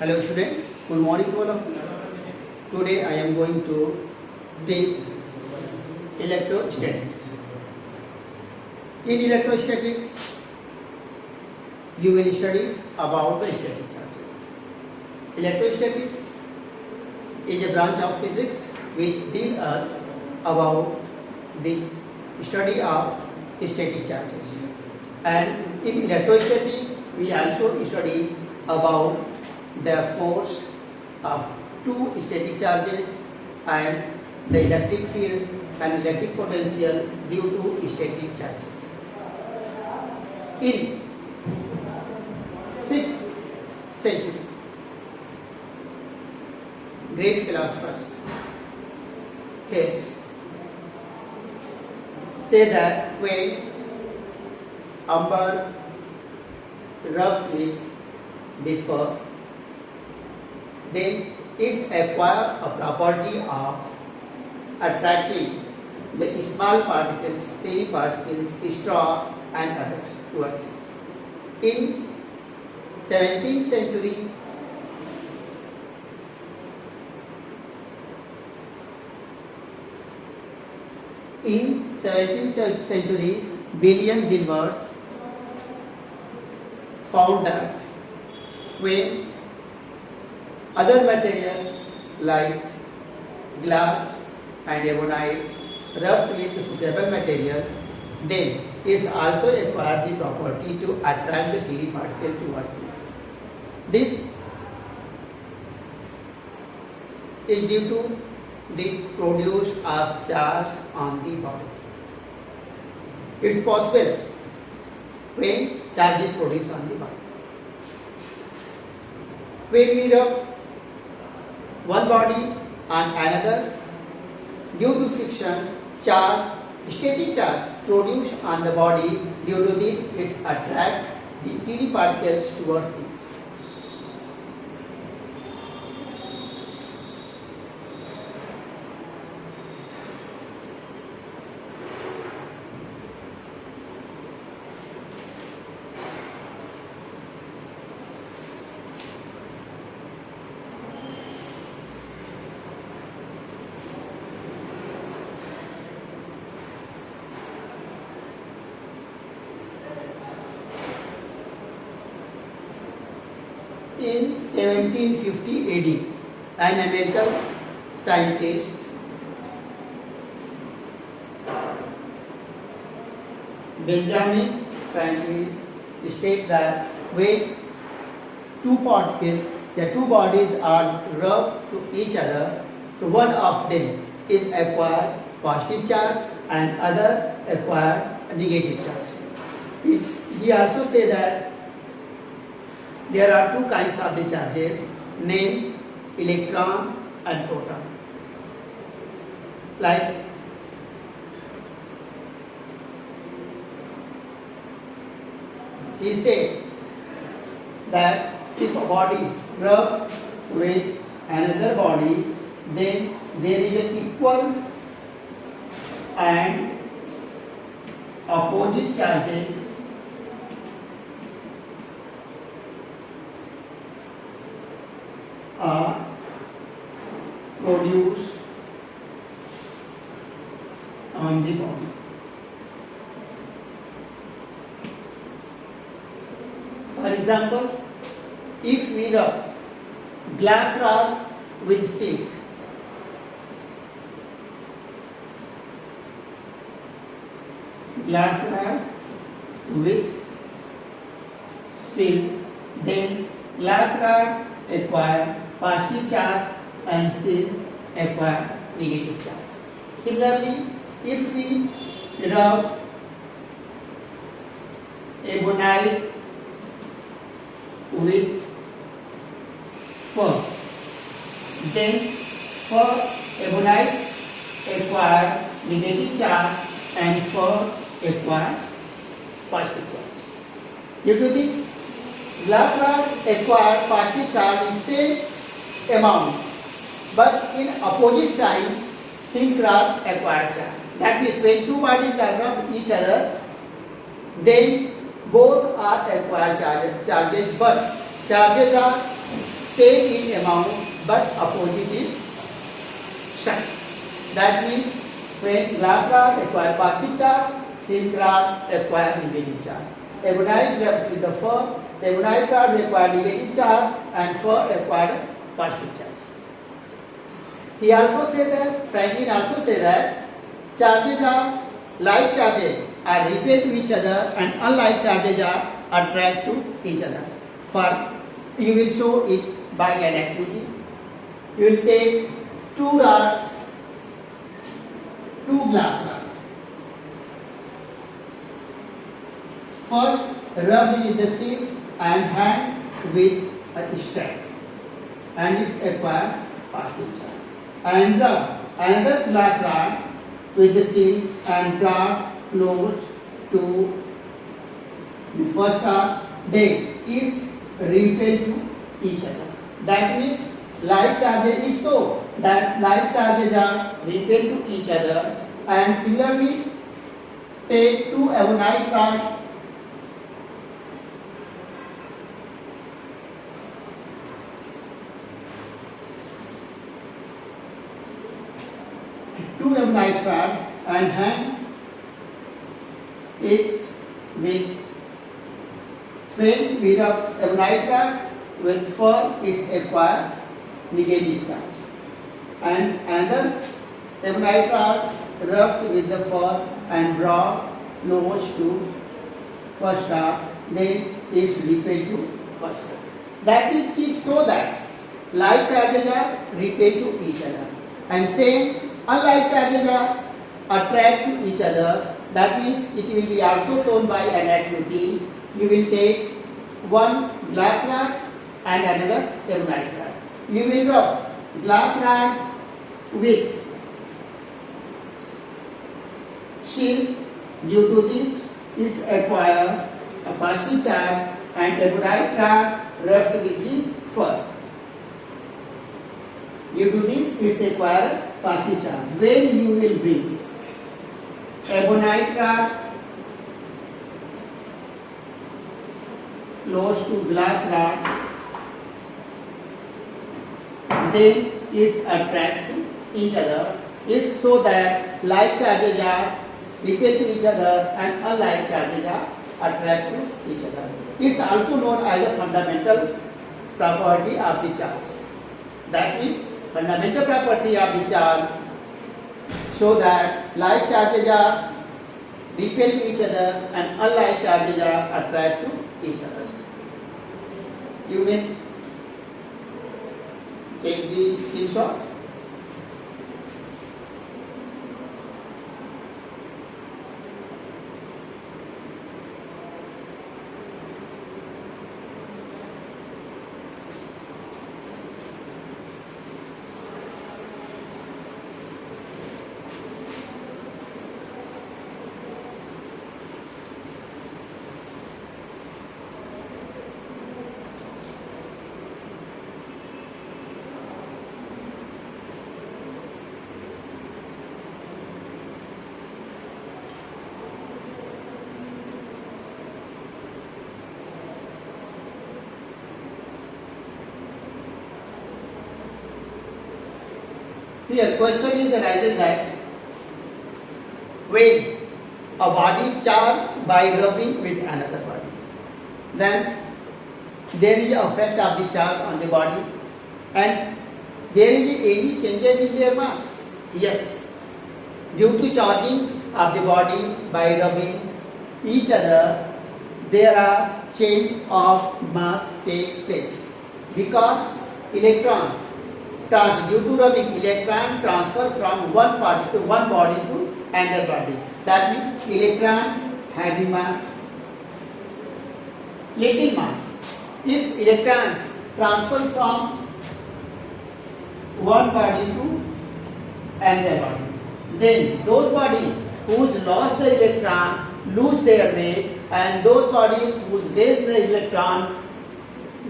Hello student, good morning to all of you. Today I am going to teach electrostatics. In electrostatics, you will study about the static charges. Electrostatics is a branch of physics which deals us about the study of static charges. And in electrostatic, we also study about the force of two static charges and the electric field and electric potential due to static charges. In 6th century, great philosophers say that when amber rubs with the fur, then it acquires a property of attracting the small particles, tiny particles, straw and others towards it. In 17th century, William Gilbert found that when other materials like glass and ebonite rubs with suitable materials, then it also acquires the property to attract the tiny particle towards it. This is due to the produce of charge on the body. It's possible when charge is produced on the body. When we rub one body on another, due to friction, static charge produced on the body, due to this it attracts the tiny particles towards it. In 1750 AD, an American scientist Benjamin Franklin stated that when two bodies are rubbed to each other, so one of them is acquired positive charge and other acquire negative charge. He also said that there are two kinds of the charges, named electron and proton. Like he said that if a body rubs with another body, then there is an equal and opposite charges are produced on the body. For example, if we rub glass rod with silk, then glass rod acquire positive charge and silk acquire negative charge. Similarly, if we rub ebonite with fur, then ebonite acquire negative charge and fur acquire positive charge. Due to this, glass rod acquire positive charge in same amount, but in opposite sign, silk rod acquire charge. That means when two bodies are rubbed each other, then both are acquired charges, but charges are same in amount but opposite in sign. That means when glass rod acquire positive charge, silk rod acquire negative charge. Ebonite reacts with the fur, the ebonite rod acquire negative charge and fur acquire positive charge. He also said that, Franklin also said that charges are like charges are repel to each other and unlike charges are attract to each other. For you will show it by an activity. You will take two rods, two glass rods. First, rub it with the seal and hang with a stick, and it's acquire positive charge. And rub another glass rod with the seal and draw close to the first rod. Then it's repel to each other. That means like charges is so that like charges are repel to each other, and similarly take two ebonite rods and hang it with when we rub ebonite rods with fur is acquire negative charge, and another ebonite rod rubbed with the fur and draw close to first rod, then it's repelled to first rod. That is it so that like charges are repelled to each other and same unlike charges are attract to each other. That means it will be also shown by an activity. You will take one glass rod and another ebonite rod. You will rub glass rod with silk. Due to this, it's acquire a positive charge, and ebonite rod rubs with the fur. Due to this, it's acquire positive charge. When you will bring ebonite rod close to glass rod, then it attracts to each other. It's so that like charges are repel to each other and unlike charges are attract to each other. It's also known as a fundamental property of the charge. That means fundamental property of the charge so that like charges are repel to each other and unlike charges are attract to each other. You may take the screenshot. Here question is arises that when a body charged by rubbing with another body, then there is an effect of the charge on the body, and there is any changes in their mass. Yes, due to charging of the body by rubbing each other, there are change of mass take place because electron due to rubbing, electron transfer from one body to another body. That means electron heavy mass, little mass. If electrons transfer from one body to another body, then those bodies whose lost the electron lose their weight, and those bodies whose gain the electron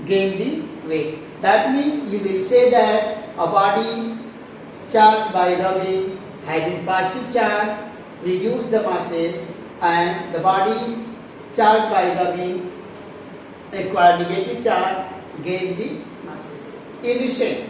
gain the weight. That means you will say that a body charged by rubbing having positive charge reduce the masses, and the body charged by rubbing acquire negative charge gain the masses. Initial.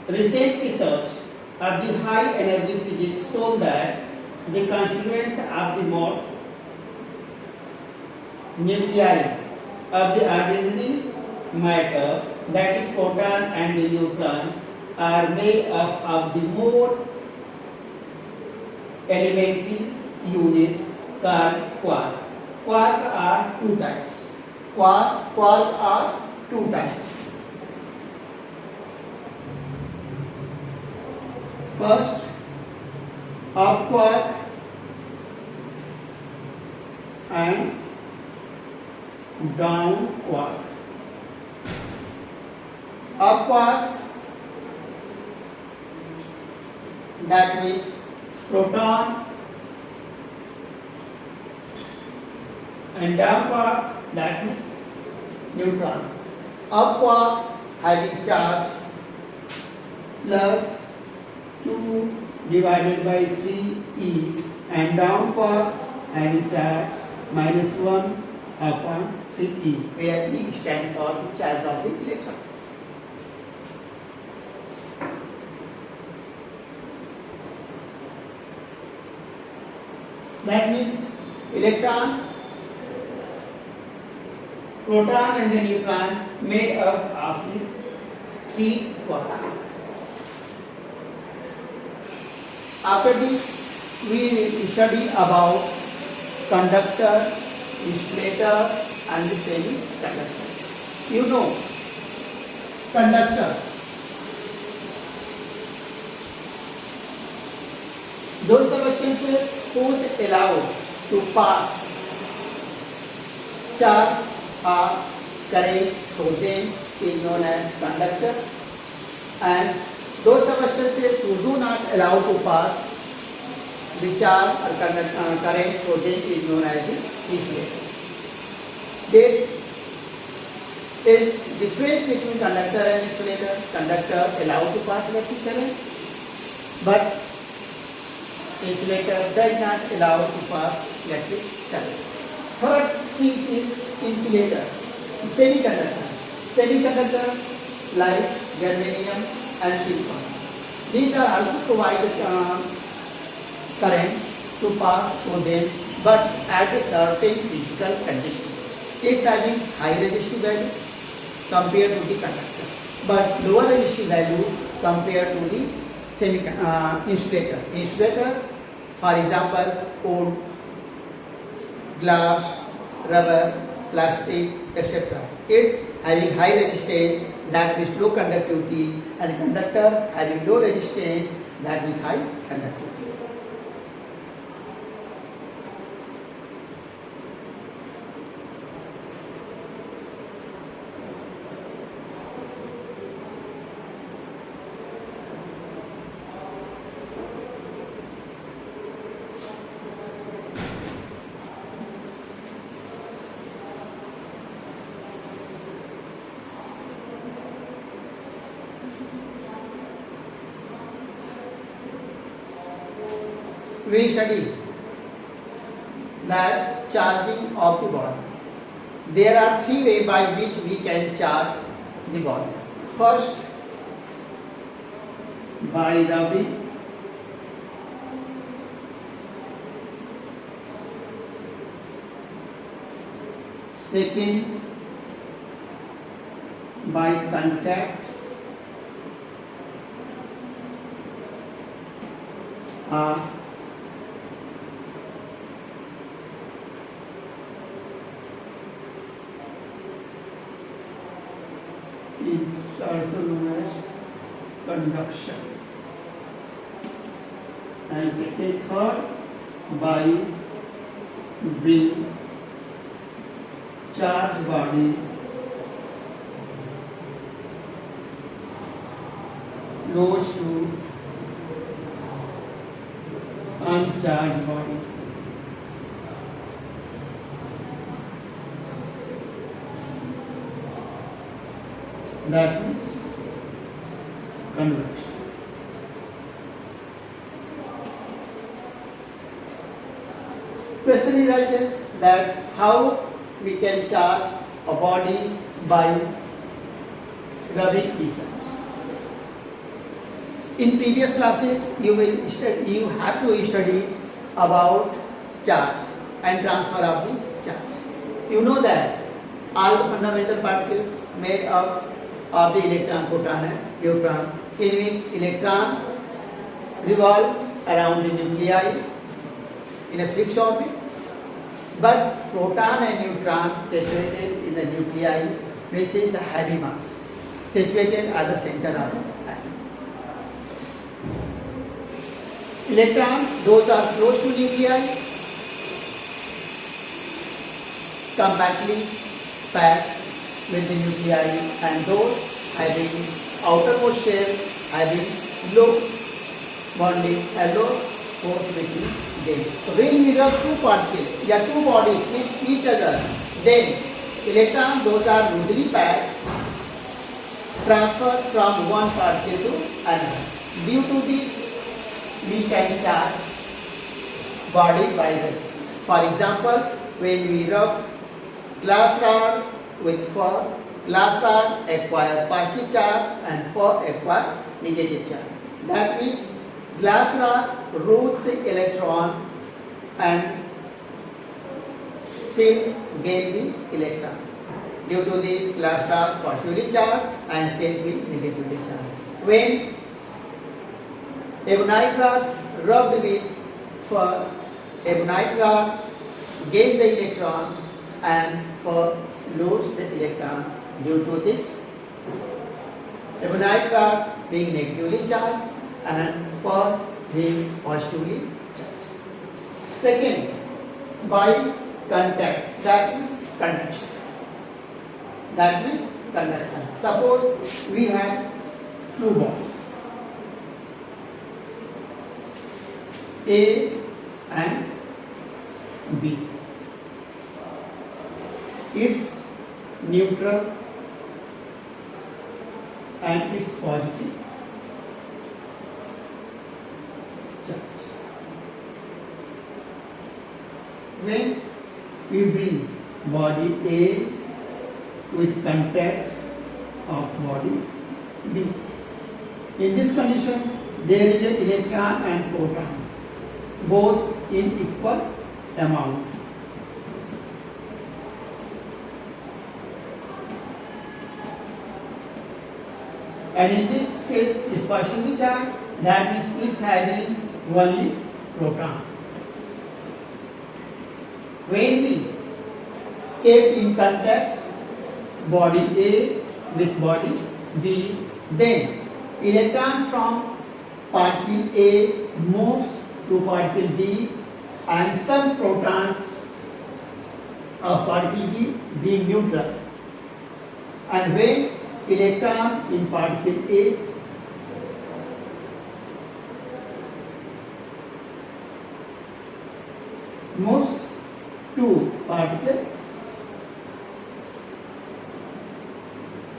Recent research of the high energy physics shown that the constituents of the mode nuclei of the ordinary matter, that is proton and the neutrons, are made up of the more elementary units called quark. Quark are two types. Quark are two types. First, up quark and down quark. Up quarks, that means proton, and down quarks, that means neutron. Up quarks having charge plus 2 divided by 3e, and down quarks having charge minus 1 upon 3e, where e stands for the charge of the electron. That means electron, proton and the neutron made up of the 3 quarks. After this, we study about conductor, insulator and the semiconductor. You know, conductor, those substances whose allowed to pass charge or current through them is known as conductor, and those substances who do not allow to pass the charge or current through them is known as the insulator. There is difference between conductor and insulator. Conductor allow to pass electric current, but insulator does not allow to pass electric current. Third piece is insulator. Semiconductor. Semiconductor like germanium and silicon. These are also provided current to pass through them, but at a certain physical condition. It's having high resistive value compared to the conductor, but lower resistive value compared to the insulator. Insulator, for example, wood, glass, rubber, plastic, etc. is having high resistance, that means low conductivity, and conductor having low resistance, that means high conductivity. We study that charging of the body. There are 3 ways by which we can charge the body. First, by rubbing. Second, by contact. Is also known as conduction. And second, third, by bring charged body loads to uncharged body. That means convection. Question arises that how we can charge a body by rubbing each other. In previous classes, you have to study about charge and transfer of the charge. You know that all the fundamental particles made up of the electron, proton and neutron, in which electron revolve around the nuclei in a fixed orbit, but proton and neutron situated in the nuclei, which is the heavy mass, situated at the center of the atom. Electrons, those are close to nuclei, compactly packed with the nuclei, and those having outermost shell having low bonding, low force between them. So when we rub two particles, two bodies with each other, then electrons, those are loosely packed, transfer from one particle to another. Due to this, we can charge body by the. For example, when we rub glass rod with fur, glass rod acquire positive charge and fur acquire negative charge. That means glass rod root the electron and silk gain the electron. Due to this, glass rod positively charged and silk be negatively charged. When ebonite rod rubbed with fur, ebonite rod gain the electron and fur lose the electron. Due to this, ebonite rod being negatively charged and fur being positively charged. Second, by contact, that is conduction. That means conduction. Suppose we have two bodies, A and B. It's neutral and it's positive charge. When we bring body A with contact of body B, in this condition there is an electron and proton, both in equal amount. And in this case, it's partially charged, that means it's having only proton. When we kept in contact body A with body B, then electron from particle A moves to particle B and some protons of particle B being neutral. And when electron in particle A moves to particle,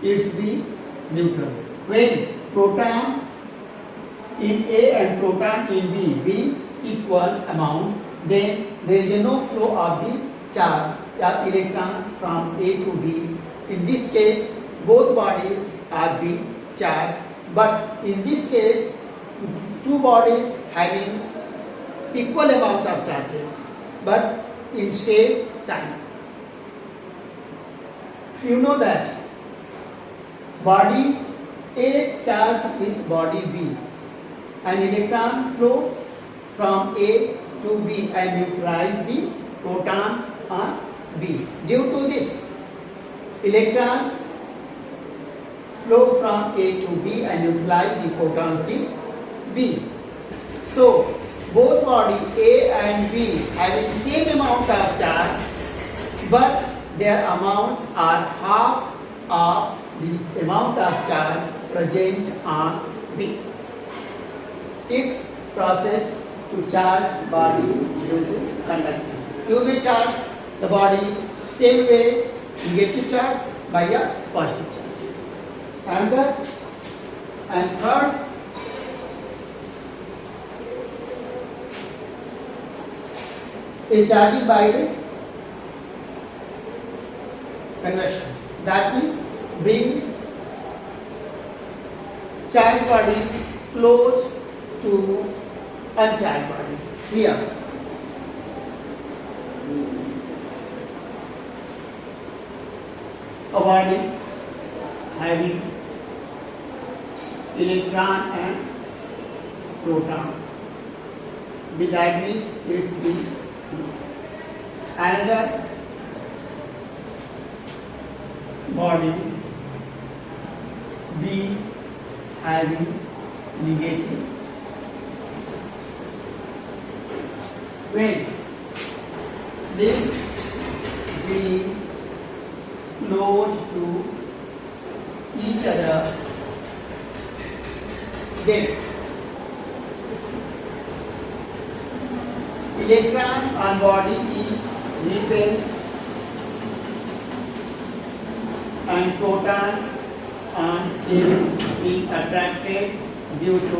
it's be neutral. When proton in A and proton in B being equal amount, then there is no flow of the charge or electron from A to B. In this case, both bodies are being charged, but in this case, two bodies having equal amount of charges, but in same sign. You know that body A charged with body B, an electron flow from A to B and neutralize the proton on B. Due to this, electrons flow from A to B and neutralize the protons in B. So, both body A and B having same amount of charge, but their amounts are half of the amount of charge present on B. It's process to charge body due to conduction. You may charge the body same way, negative charge by a positive charge. And third, is charging by the convection. That means bring charged body close to uncharged body. Here, a body having electron and proton. That means it's the another body B having negative. When this being close to each other, then electron on body is repelled and proton on is being attracted due to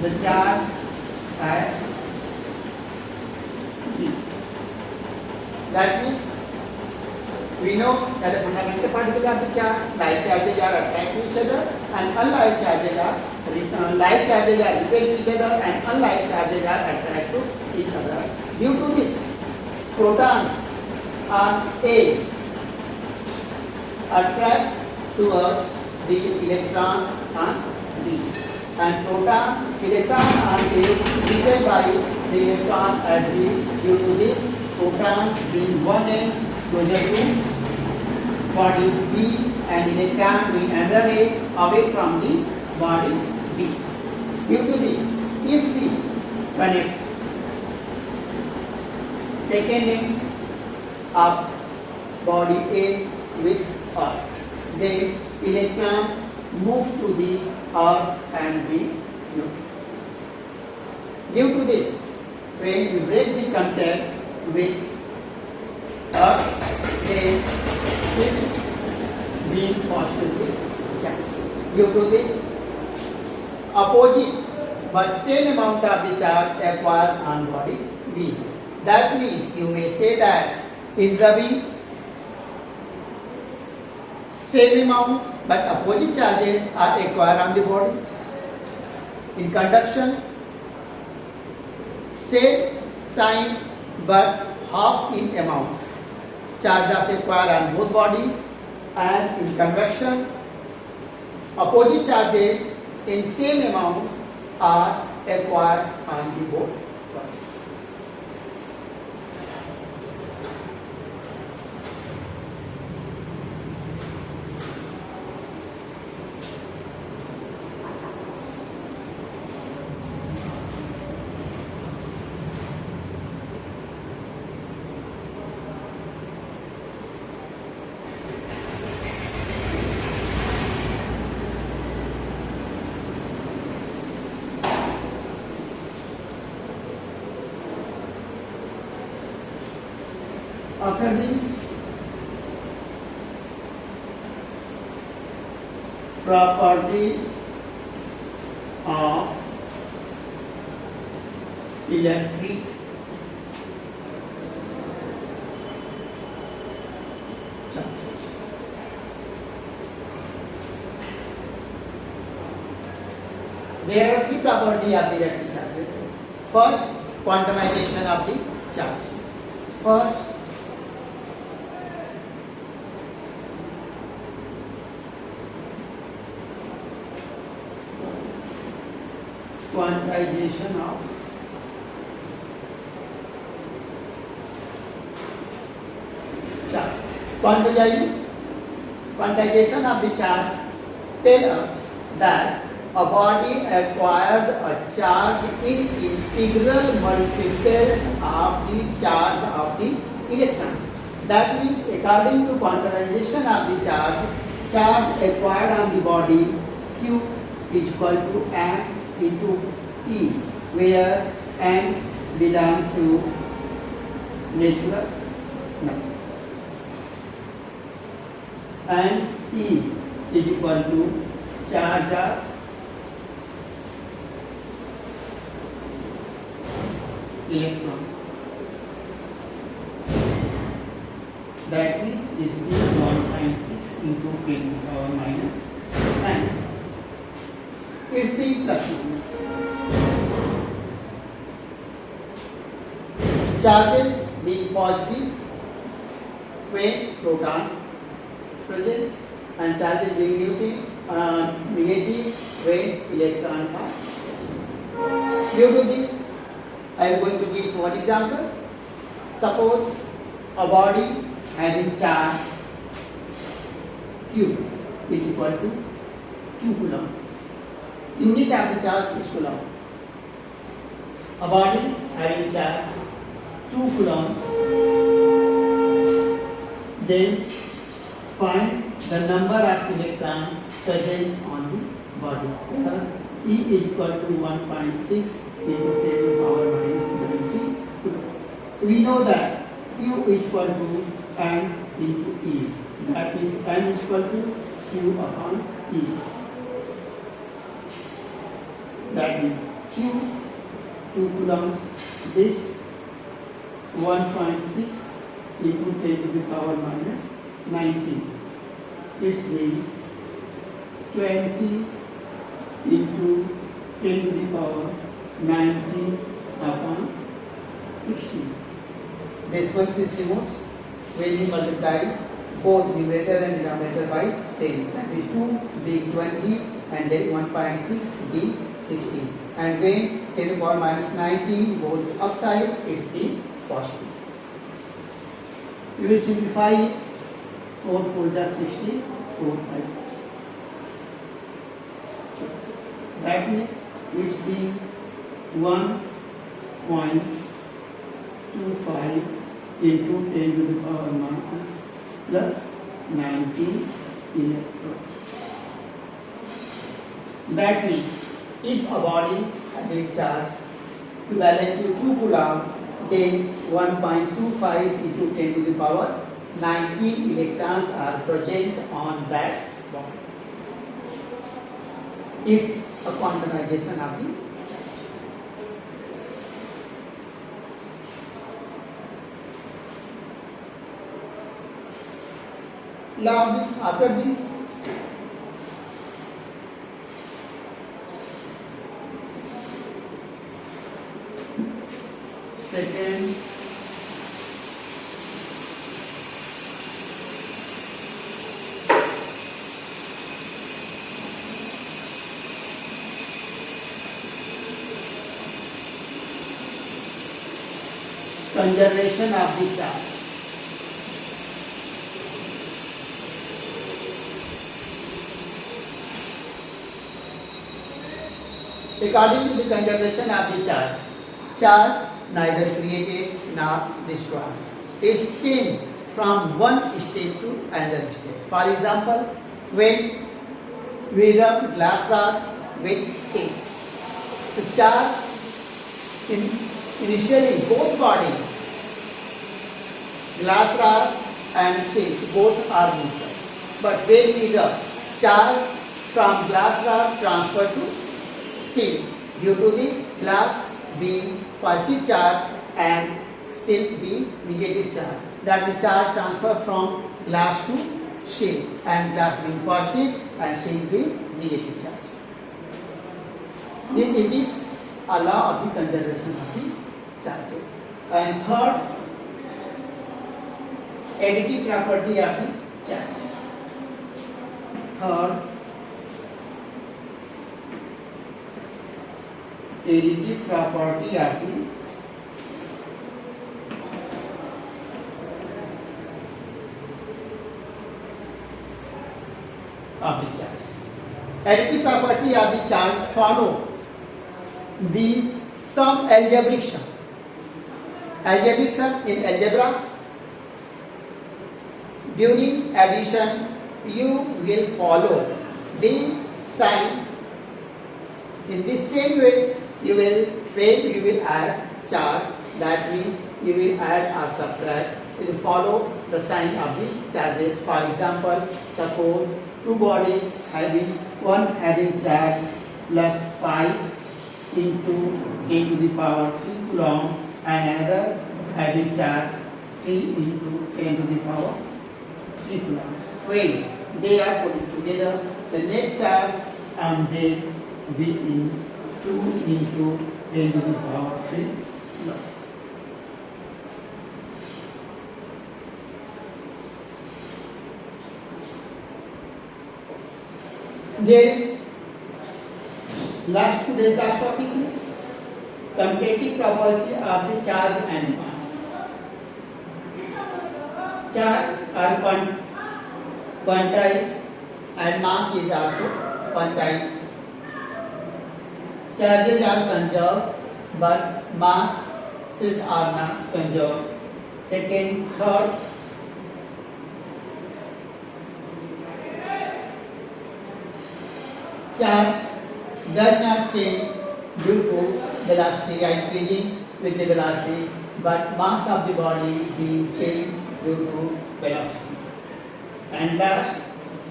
the charge at B. That means we know that the fundamental particles of the charge, like charges are attracted to each other, and unlike charges are like charges are repelled to each other, and unlike charges are attracted to each other. Due to this, protons on A attracts towards the electron on B, and electron on A is repelled by the electron at B. Due to this, proton being one end closer to body B and electron being another end away from the body B. Due to this, if we connect second end of body A with Earth, then electrons move to the Earth and the neutron. Due to this, when we break the contact with Earth, then it's being positively charged. Due to this, opposite but same amount of the charge acquired on body B. That means you may say that in rubbing, same amount but opposite charges are acquired on the body. In conduction, same sign but half in amount. Charges are acquired on both body, and in convection, opposite charges in same amount are acquired on the both bodies. After this, property of electric charges. There are three properties of the electric charges. First, quantumization of the charge. First, quantization of charge. Quantization of the charge tells us that a body acquired a charge in integral multiples of the charge of the electron. That means according to quantization of the charge acquired on the body Q is equal to M into E, where M belongs to natural number and E is equal to charge of electron. That is 1.6 into 10 to the power minus 9. It's the plus minus. Charges being positive when proton present and charges being negative when electrons are present. Due to this, I am going to give one example. Suppose a body having charge Q is equal to 2 coulombs. Unit of the charge is coulomb. A body having charge 2 coulombs, then find the number of electrons present on the body. E is equal to 1.6 into 10 to the power minus 19 coulomb. We know that Q is equal to N into E. That is N is equal to Q upon E. That means Q 2 coulombs. This 1.6 into 10 to the power minus 19. It's the 20 into 10 to the power 19 upon 16. Decimal system removes when we multiply both numerator and denominator by 10. That is 2 being 20 and then 1.6 being 16. And when 10 to the power minus 19 goes outside, it's the positive. You will simplify it. 4 4 just 60, 4 5. That means it's the 1.25 into 10 to the power minus plus 19 electrons. That means if a body having charge equivalent to 2 coulomb, then 1.25 into 10 to the power 19 electrons are present on that body. It's a quantization of the charge. Now, after this, second conservation of the charge. According to the conservation of the charge neither created nor destroyed. It's changed from one state to another state. For example, when we rub glass rod with zinc, the charge initially both bodies, glass rod and zinc, both are neutral. But when we rub, charge from glass rod transfer to zinc. Due to this, glass being positive charge and still being negative charge. That the charge transfer from glass to zinc, and glass being positive and zinc being negative charge. Then it is a law of the conservation of the charges. And third, additive property of the charge. Third, additive property of the charge. Additive property of the charge follow the some algebraic sum. Algebraic sum in algebra During addition, you will follow the sign. In this same way, you will add charge. That means you will add or subtract. You will follow the sign of the charges. For example, suppose two bodies having one having charge plus 5 into 10 to the power 3 coulomb and another having charge 3 into 10 to the power 3 coulomb. When they are put together, the net charge on them will be in 2 into 10 to the power 3 coulombs. Then today's last topic is comparative property of the charge and mass. Charge are quantized and mass is also quantized. Charges are conserved but masses are not conserved. Second, third, charge does not change due to velocity increasing with the velocity, but mass of the body being changed due to velocity. And last,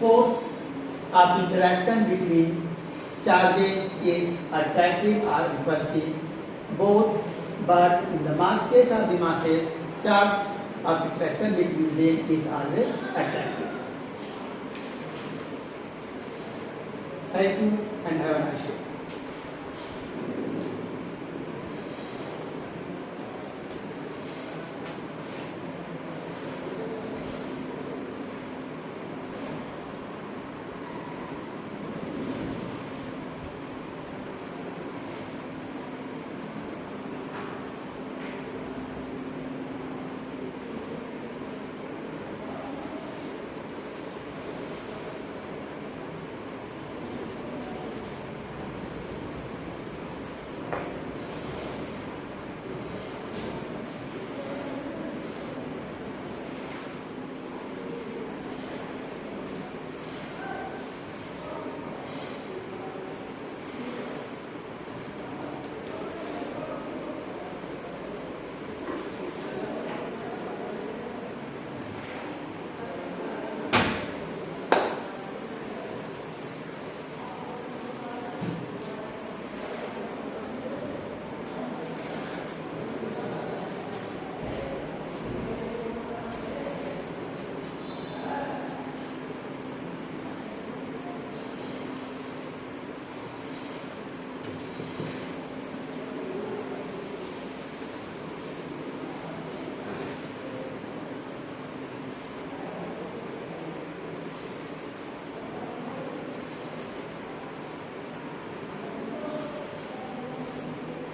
force of interaction between charges is attractive or repulsive, both, but in the mass case of the masses, charge of interaction between them is always attractive. Thank you and have a nice day.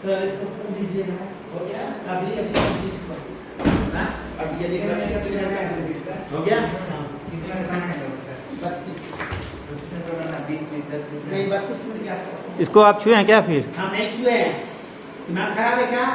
Sir इसको खोल दीजिए ना, हो गया? अभी complete करो ना, अभी यदि हो गया? कितना समय है 32 20 नहीं 32 मिनट के आसपास। इसको आप छुए हैं क्या फिर? हाँ नेक्स्ट हुए हैं, दिमाग खराब है क्या?